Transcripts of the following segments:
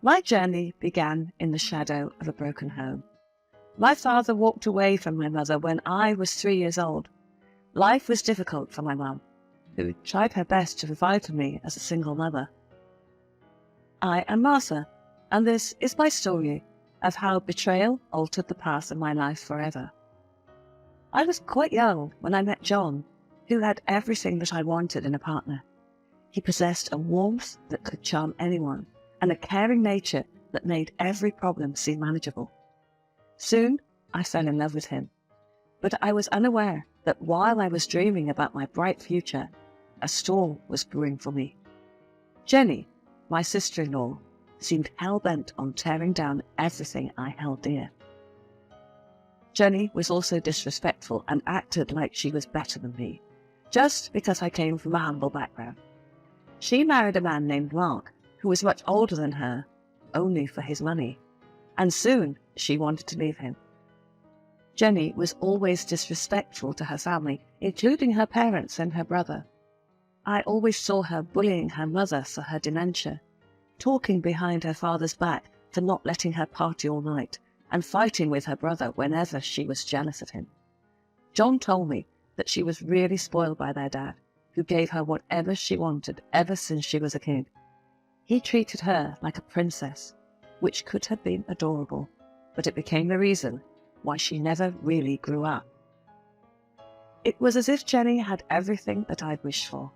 My journey began in the shadow of a broken home. My father walked away from my mother when I was 3 years old. Life was difficult for my mum, who tried her best to provide for me as a single mother. I am Martha, and this is my story of how betrayal altered the path of my life forever. I was quite young when I met John, who had everything that I wanted in a partner. He possessed a warmth that could charm anyone, and a caring nature that made every problem seem manageable. Soon, I fell in love with him, but I was unaware that while I was dreaming about my bright future, a storm was brewing for me. Jenny, my sister-in-law, seemed hell-bent on tearing down everything I held dear. Jenny was also disrespectful and acted like she was better than me, just because I came from a humble background. She married a man named Mark, who was much older than her, only for his money, and soon she wanted to leave him. Jenny was always disrespectful to her family, including her parents and her brother. I always saw her bullying her mother for her dementia, talking behind her father's back for not letting her party all night, and fighting with her brother whenever she was jealous of him. John told me that she was really spoiled by their dad, who gave her whatever she wanted ever since she was a kid. He treated her like a princess, which could have been adorable, but it became the reason why she never really grew up. It was as if Jenny had everything that I'd wished for.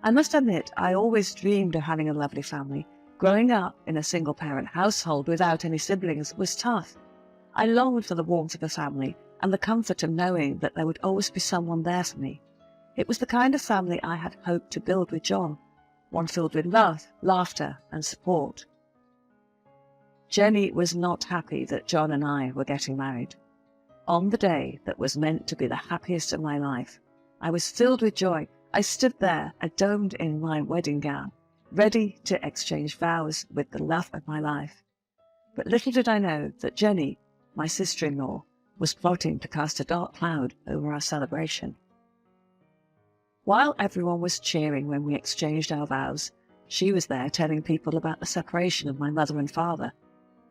I must admit, I always dreamed of having a lovely family. Growing up in a single-parent household without any siblings was tough. I longed for the warmth of a family and the comfort of knowing that there would always be someone there for me. It was the kind of family I had hoped to build with John, one filled with love, laughter, and support. Jenny was not happy that John and I were getting married. On the day that was meant to be the happiest of my life, I was filled with joy. I stood there, adorned in my wedding gown, ready to exchange vows with the love of my life. But little did I know that Jenny, my sister-in-law, was plotting to cast a dark cloud over our celebration. While everyone was cheering when we exchanged our vows, she was there telling people about the separation of my mother and father,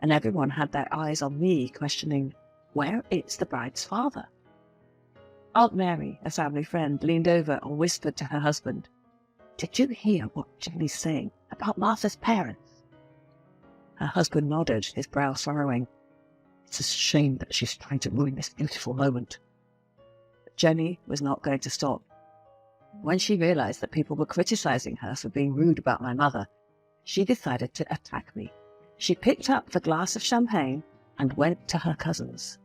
and everyone had their eyes on me, questioning, where is the bride's father? Aunt Mary, a family friend, leaned over and whispered to her husband, "Did you hear what Jenny's saying about Martha's parents?" Her husband nodded, his brow furrowing. "It's a shame that she's trying to ruin this beautiful moment." But Jenny was not going to stop. When she realized that people were criticizing her for being rude about my mother, she decided to attack me. She picked up the glass of champagne and went to her cousins.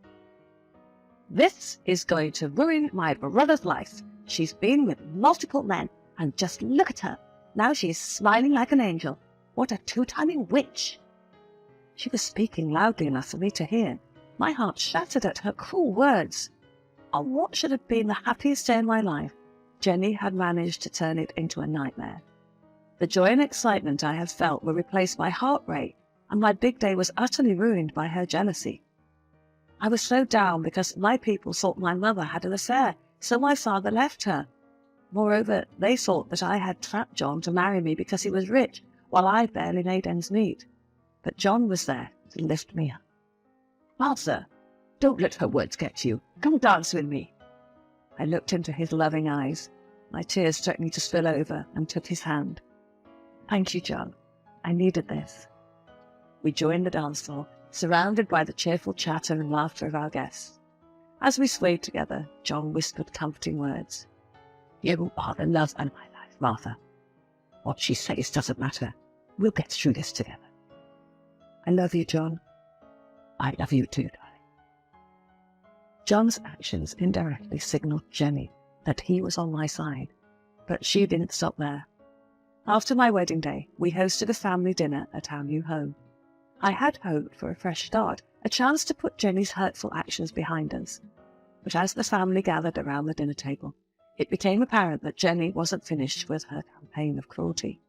"This is going to ruin my brother's life. She's been with multiple men, and just look at her. Now she's smiling like an angel. What a two-timing witch." She was speaking loudly enough for me to hear. My heart shattered at her cruel words. On what should have been the happiest day in my life, Jenny had managed to turn it into a nightmare. The joy and excitement I had felt were replaced by heart rate, and my big day was utterly ruined by her jealousy. I was so down because my people thought my mother had an affair, so my father left her. Moreover, they thought that I had trapped John to marry me because he was rich, while I barely made ends meet. But John was there to lift me up. "Martha, don't let her words get to you. Come dance with me." I looked into his loving eyes, my tears threatening to spill over, and took his hand. "Thank you, John. I needed this." We joined the dance floor, surrounded by the cheerful chatter and laughter of our guests. As we swayed together, John whispered comforting words. "You are the love of my life, Martha. What she says doesn't matter. We'll get through this together." "I love you, John." "I love you too, darling." John's actions indirectly signaled Jenny that he was on my side, but she didn't stop there. After my wedding day, we hosted a family dinner at our new home. I had hoped for a fresh start, a chance to put Jenny's hurtful actions behind us. But as the family gathered around the dinner table, it became apparent that Jenny wasn't finished with her campaign of cruelty.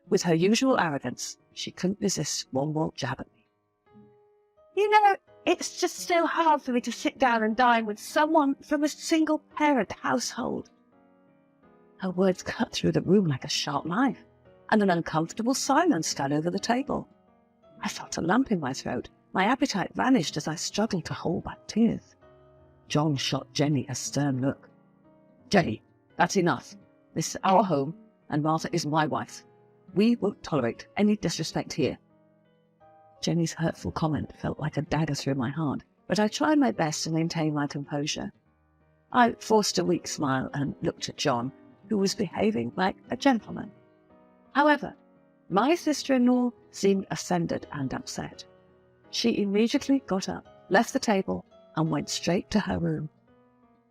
With her usual arrogance, she couldn't resist one more jab at me. "You know, it's just so hard for me to sit down and dine with someone from a single-parent household." Her words cut through the room like a sharp knife, and an uncomfortable silence fell over the table. I felt a lump in my throat. My appetite vanished as I struggled to hold back tears. John shot Jenny a stern look. "Jenny, that's enough. This is our home, and Martha is my wife. We won't tolerate any disrespect here." Jenny's hurtful comment felt like a dagger through my heart, but I tried my best to maintain my composure. I forced a weak smile and looked at John, who was behaving like a gentleman. However, my sister-in-law seemed offended and upset. She immediately got up, left the table, and went straight to her room.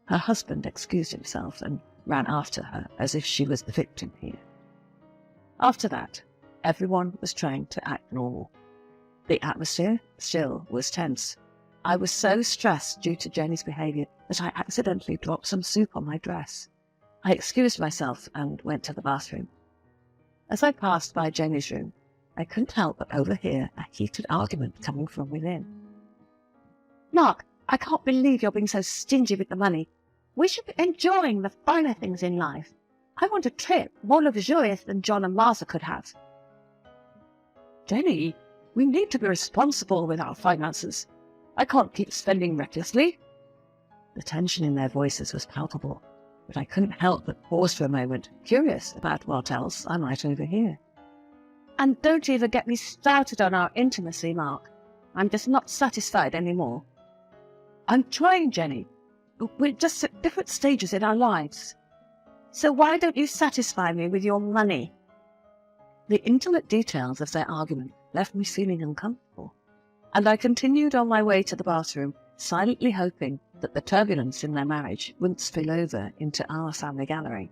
Her husband excused himself and ran after her as if she was the victim here. After that, everyone was trying to act normal. The atmosphere still was tense. I was so stressed due to Jenny's behaviour that I accidentally dropped some soup on my dress. I excused myself and went to the bathroom. As I passed by Jenny's room, I couldn't help but overhear a heated argument coming from within. "Mark, I can't believe you're being so stingy with the money. We should be enjoying the finer things in life. I want a trip more luxurious than John and Martha could have." "Jenny, we need to be responsible with our finances. I can't keep spending recklessly." The tension in their voices was palpable, but I couldn't help but pause for a moment, curious about what else I might overhear. "And don't even get me started on our intimacy, Mark. I'm just not satisfied anymore." "I'm trying, Jenny. We're just at different stages in our lives. So why don't you satisfy me with your money?" The intimate details of their argument left me feeling uncomfortable, and I continued on my way to the bathroom, silently hoping that the turbulence in their marriage wouldn't spill over into our family gathering.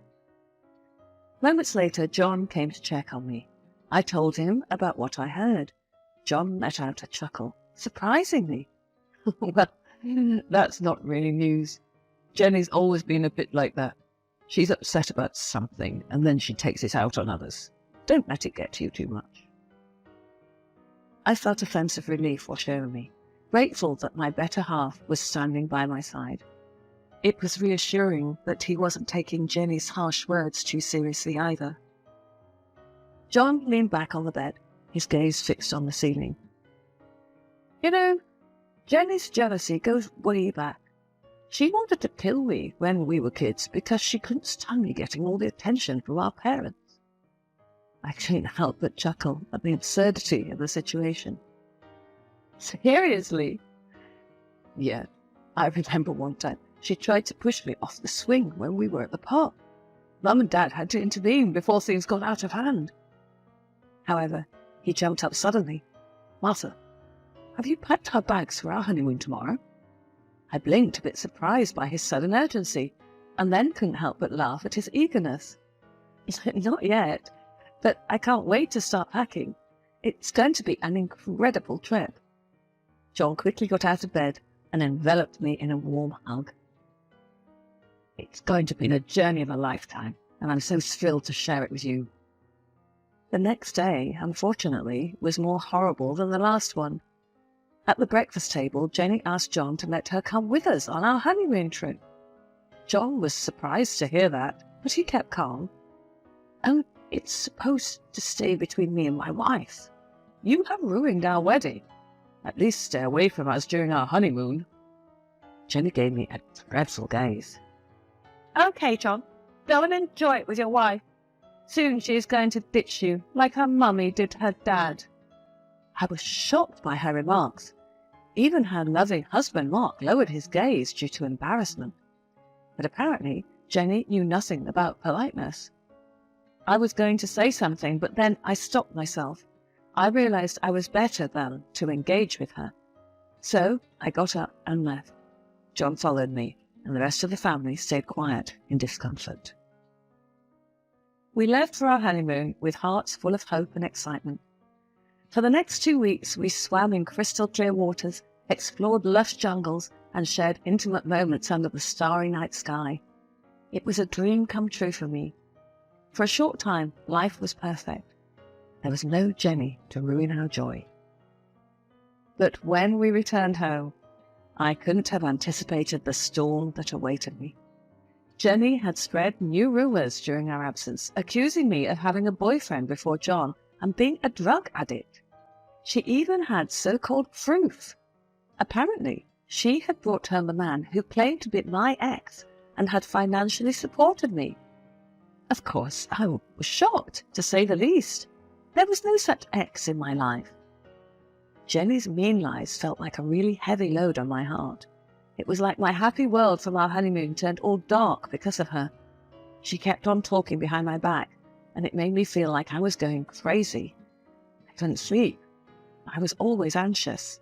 Moments later, John came to check on me. I told him about what I heard. John let out a chuckle, surprisingly. "Well, that's not really news. Jenny's always been a bit like that. She's upset about something, and then she takes it out on others. Don't let it get to you too much." I felt a sense of relief wash over me, grateful that my better half was standing by my side. It was reassuring that he wasn't taking Jenny's harsh words too seriously either. John leaned back on the bed, his gaze fixed on the ceiling. "You know, Jenny's jealousy goes way back. She wanted to kill me when we were kids because she couldn't stand me getting all the attention from our parents." I couldn't help but chuckle at the absurdity of the situation. "Seriously?" "Yeah, I remember one time she tried to push me off the swing when we were at the park. Mum and Dad had to intervene before things got out of hand." However, he jumped up suddenly. "Martha, have you packed our bags for our honeymoon tomorrow?" I blinked, a bit surprised by his sudden urgency, and then couldn't help but laugh at his eagerness. "Not yet, but I can't wait to start packing. It's going to be an incredible trip." John quickly got out of bed and enveloped me in a warm hug. "It's going to be the journey of a lifetime, and I'm so thrilled to share it with you." The next day, unfortunately, was more horrible than the last one. At the breakfast table, Jenny asked John to let her come with us on our honeymoon trip. John was surprised to hear that, but he kept calm. "Oh, it's supposed to stay between me and my wife. You have ruined our wedding. At least stay away from us during our honeymoon." Jenny gave me a dreadful gaze. "Okay, John, go and enjoy it with your wife. Soon she's going to ditch you, like her mummy did her dad." I was shocked by her remarks. Even her loving husband, Mark, lowered his gaze due to embarrassment. But apparently, Jenny knew nothing about politeness. I was going to say something, but then I stopped myself. I realized I was better than to engage with her. So I got up and left. John followed me, and the rest of the family stayed quiet in discomfort. We left for our honeymoon with hearts full of hope and excitement. For the next 2 weeks, we swam in crystal clear waters, explored lush jungles, and shared intimate moments under the starry night sky. It was a dream come true for me. For a short time, life was perfect. There was no Jenny to ruin our joy. But when we returned home, I couldn't have anticipated the storm that awaited me. Jenny had spread new rumours during our absence, accusing me of having a boyfriend before John and being a drug addict. She even had so-called proof. Apparently, she had brought home a man who claimed to be my ex and had financially supported me. Of course, I was shocked, to say the least. There was no such ex in my life. Jenny's mean lies felt like a really heavy load on my heart. It was like my happy world from our honeymoon turned all dark because of her. She kept on talking behind my back, and it made me feel like I was going crazy. I couldn't sleep. I was always anxious.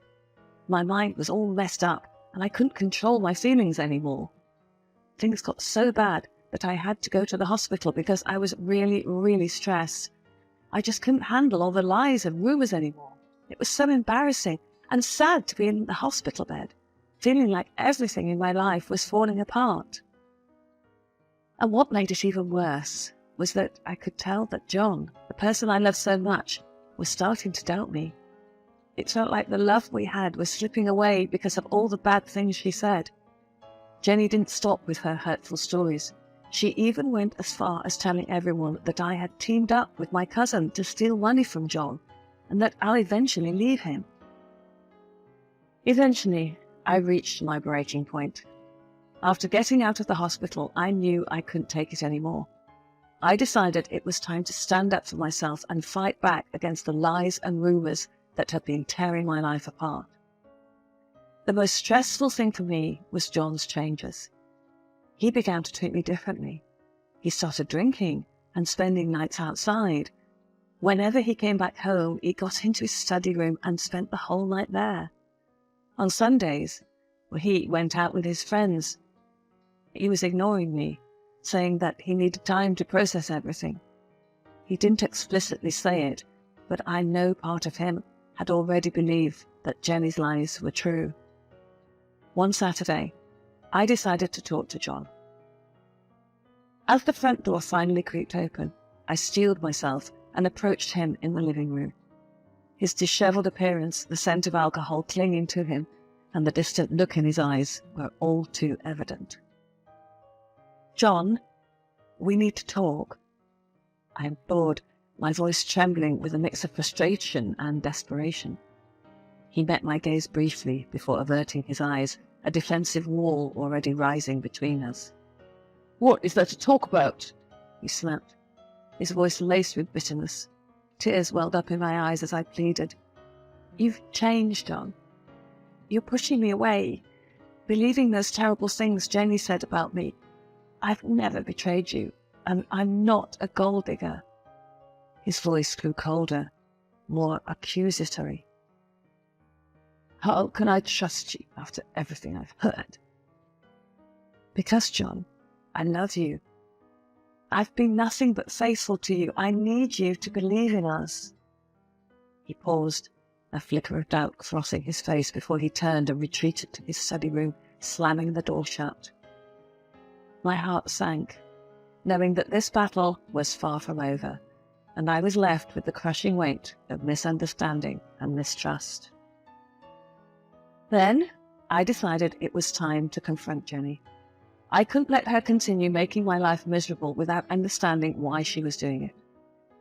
My mind was all messed up, and I couldn't control my feelings anymore. Things got so bad that I had to go to the hospital because I was really, really stressed. I just couldn't handle all the lies and rumours anymore. It was so embarrassing and sad to be in the hospital bed, feeling like everything in my life was falling apart. And what made it even worse was that I could tell that John, the person I loved so much, was starting to doubt me. It felt like the love we had was slipping away because of all the bad things she said. Jenny didn't stop with her hurtful stories. She even went as far as telling everyone that I had teamed up with my cousin to steal money from John, and that I'll eventually leave him. Eventually, I reached my breaking point. After getting out of the hospital, I knew I couldn't take it anymore. I decided it was time to stand up for myself and fight back against the lies and rumours that had been tearing my life apart. The most stressful thing for me was John's changes. He began to treat me differently. He started drinking and spending nights outside. Whenever he came back home, he got into his study room and spent the whole night there. On Sundays, he went out with his friends. He was ignoring me, saying that he needed time to process everything. He didn't explicitly say it, but I know part of him had already believed that Jenny's lies were true. One Saturday, I decided to talk to John. As the front door finally creaked open, I steeled myself and approached him in the living room. His dishevelled appearance, the scent of alcohol clinging to him, and the distant look in his eyes were all too evident. "John, we need to talk." I implored, my voice trembling with a mix of frustration and desperation. He met my gaze briefly before averting his eyes, a defensive wall already rising between us. "What is there to talk about?" he snapped, his voice laced with bitterness. Tears welled up in my eyes as I pleaded. "You've changed, John. You're pushing me away, believing those terrible things Jenny said about me. I've never betrayed you, and I'm not a gold digger." His voice grew colder, more accusatory. "How can I trust you after everything I've heard?" "Because, John, I love you. I've been nothing but faithful to you. I need you to believe in us." He paused, a flicker of doubt crossing his face before he turned and retreated to his study room, slamming the door shut. My heart sank, knowing that this battle was far from over, and I was left with the crushing weight of misunderstanding and mistrust. Then I decided it was time to confront Jenny. I couldn't let her continue making my life miserable without understanding why she was doing it.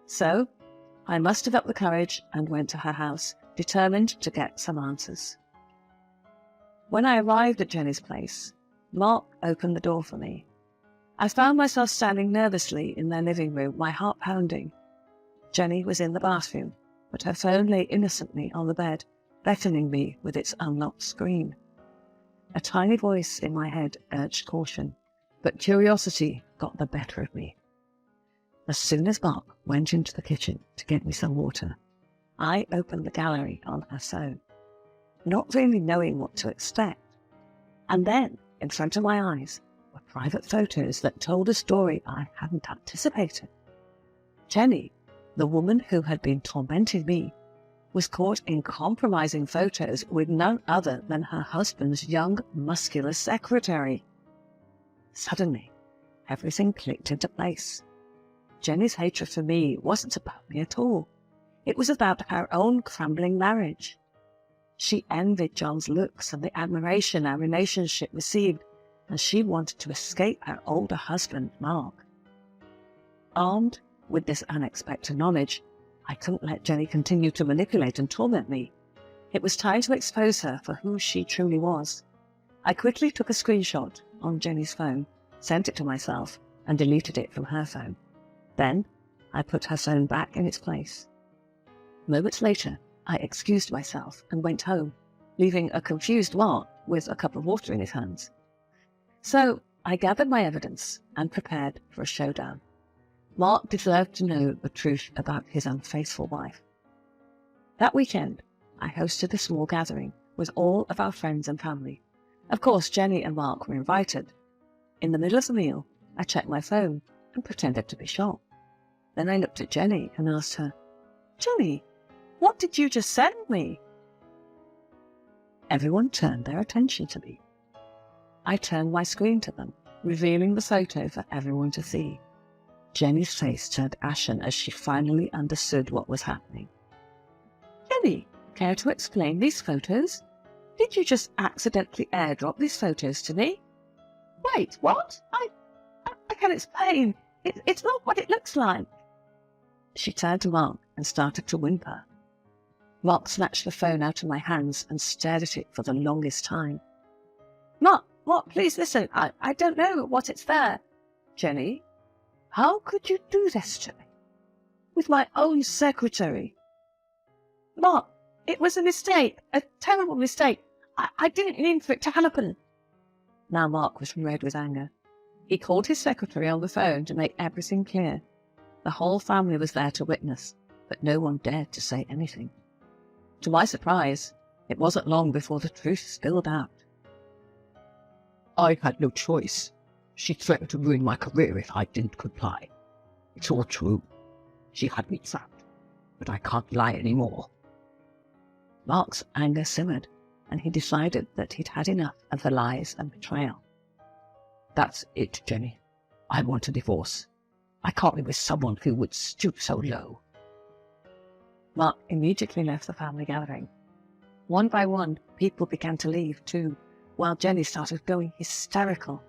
So I mustered up the courage and went to her house, determined to get some answers. When I arrived at Jenny's place, Mark opened the door for me. I found myself standing nervously in their living room, my heart pounding. Jenny was in the bathroom, but her phone lay innocently on the bed, beckoning me with its unlocked screen. A tiny voice in my head urged caution, but curiosity got the better of me. As soon as Mark went into the kitchen to get me some water, I opened the gallery on her phone, not really knowing what to expect. And then, in front of my eyes, were private photos that told a story I hadn't anticipated. Jenny, the woman who had been tormenting me, was caught in compromising photos with none other than her husband's young, muscular secretary. Suddenly, everything clicked into place. Jenny's hatred for me wasn't about me at all. It was about her own crumbling marriage. She envied John's looks and the admiration our relationship received, and she wanted to escape her older husband, Mark. Armed with this unexpected knowledge, I couldn't let Jenny continue to manipulate and torment me. It was time to expose her for who she truly was. I quickly took a screenshot on Jenny's phone, sent it to myself, and deleted it from her phone. Then, I put her phone back in its place. Moments later, I excused myself and went home, leaving a confused Mark with a cup of water in his hands. So, I gathered my evidence and prepared for a showdown. Mark deserved to know the truth about his unfaithful wife. That weekend, I hosted a small gathering with all of our friends and family. Of course, Jenny and Mark were invited. In the middle of the meal, I checked my phone and pretended to be shocked. Then I looked at Jenny and asked her, "Jenny, what did you just send me?" Everyone turned their attention to me. I turned my screen to them, revealing the photo for everyone to see. Jenny's face turned ashen as she finally understood what was happening. "Jenny, care to explain these photos? Did you just accidentally airdrop these photos to me?" "Wait, what? I can explain. It's not what it looks like." She turned to Mark and started to whimper. Mark snatched the phone out of my hands and stared at it for the longest time. "Mark, please listen. I don't know what it's there." "Jenny, how could you do this to me? With my own secretary?" "Mark, it was a mistake, a terrible mistake. I didn't mean for it to happen." Now Mark was red with anger. He called his secretary on the phone to make everything clear. The whole family was there to witness, but no one dared to say anything. To my surprise, it wasn't long before the truth spilled out. "I had no choice. She threatened to ruin my career if I didn't comply. It's all true. She had me trapped, but I can't lie anymore." Mark's anger simmered, and he decided that he'd had enough of the lies and betrayal. "That's it, Jenny. I want a divorce. I can't be with someone who would stoop so low." Mark immediately left the family gathering. One by one, people began to leave too, while Jenny started going hysterical.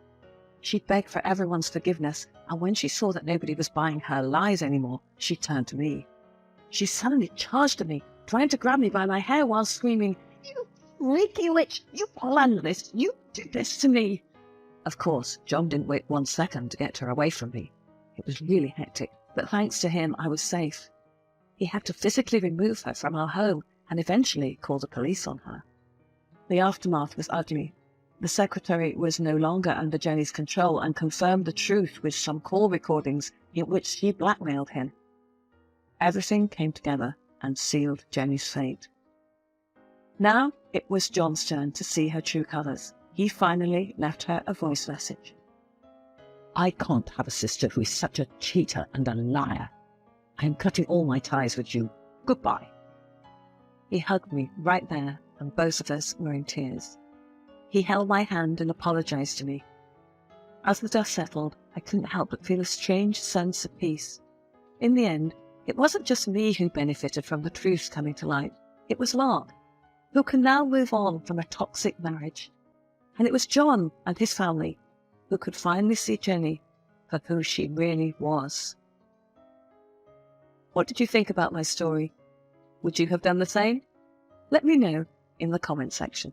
She begged for everyone's forgiveness, and when she saw that nobody was buying her lies anymore, she turned to me. She suddenly charged at me, trying to grab me by my hair while screaming, "You freaky witch! You planned this! You did this to me!" Of course, John didn't wait 1 second to get her away from me. It was really hectic, but thanks to him, I was safe. He had to physically remove her from our home and eventually call the police on her. The aftermath was ugly. The secretary was no longer under Jenny's control and confirmed the truth with some call recordings in which she blackmailed him. Everything came together and sealed Jenny's fate. Now it was John's turn to see her true colours. He finally left her a voice message. "I can't have a sister who is such a cheater and a liar. I am cutting all my ties with you. Goodbye." He hugged me right there, and both of us were in tears. He held my hand and apologized to me. As the dust settled, I couldn't help but feel a strange sense of peace. In the end, it wasn't just me who benefited from the truth coming to light. It was Mark, who can now move on from a toxic marriage. And it was John and his family who could finally see Jenny for who she really was. What did you think about my story? Would you have done the same? Let me know in the comment section.